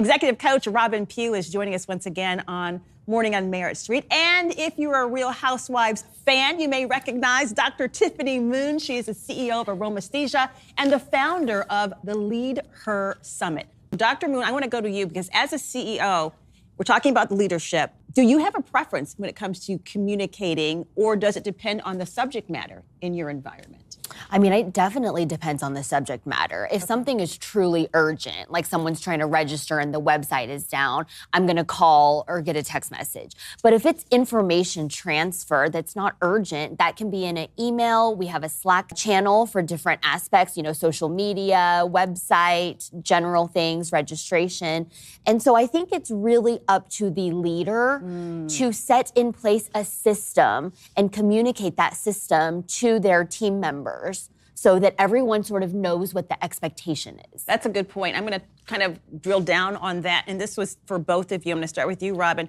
Executive coach Robin Pugh is joining us once again on Morning on Merritt Street. And if you're a Real Housewives fan, you may recognize Dr. Tiffany Moon. She is the CEO of Aromasthesia and the founder of the Lead Her Summit. Dr. Moon, I want to go to you because as a CEO, we're talking about the leadership. Do you have a preference when it comes to communicating, or does it depend on the subject matter in your environment? I mean, it definitely depends on the subject matter. If something is truly urgent, like someone's trying to register and the website is down, I'm going to call or get a text message. But if it's information transfer that's not urgent, that can be in an email. We have a Slack channel for different aspects, social media, website, general things, registration. And so I think it's really up to the leader to set in place a system and communicate that system to their team members so that everyone sort of knows what the expectation is. That's a good point. I'm going to kind of drill down on that. And this was for both of you. I'm going to start with you, Robin.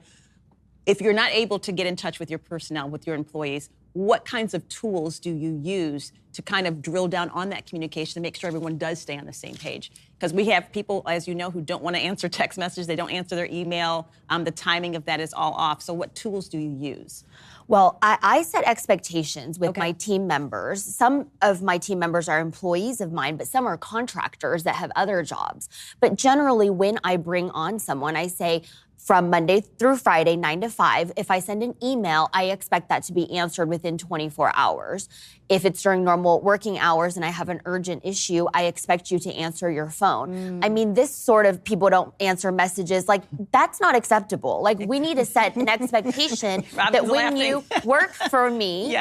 If you're not able to get in touch with your personnel, with your employees, what kinds of tools do you use to kind of drill down on that communication to make sure everyone does stay on the same page? Because we have people, as you know, who don't want to answer text messages. They don't answer their email. The timing of that is all off. So what tools do you use? Well, I set expectations with my team members. Some of my team members are employees of mine, but some are contractors that have other jobs. But generally, when I bring on someone, I say, from Monday through Friday, 9 to 5, if I send an email, I expect that to be answered within 24 hours. If it's during normal working hours and I have an urgent issue, I expect you to answer your phone. I mean, this sort of people don't answer messages, like, that's not acceptable. Like, we need to set an expectation that when you work for me,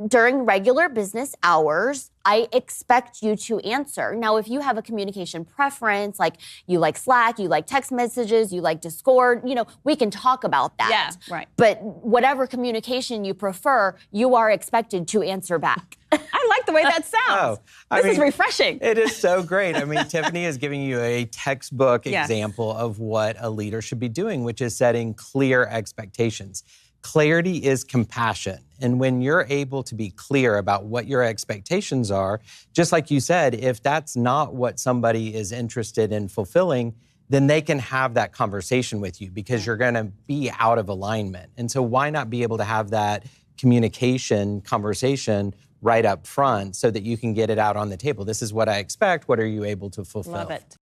during regular business hours, I expect you to answer. Now, if you have a communication preference, like you like Slack, you like text messages, you like Discord, we can talk about that. Yeah, right. But whatever communication you prefer, you are expected to answer back. I like the way that sounds. This is refreshing. It is so great. I mean, Tiffany is giving you a textbook example of what a leader should be doing, which is setting clear expectations. Clarity is compassion. And when you're able to be clear about what your expectations are, just like you said, if that's not what somebody is interested in fulfilling, then they can have that conversation with you because you're going to be out of alignment. And so why not be able to have that conversation right up front so that you can get it out on the table? This is what I expect. What are you able to fulfill? Love it.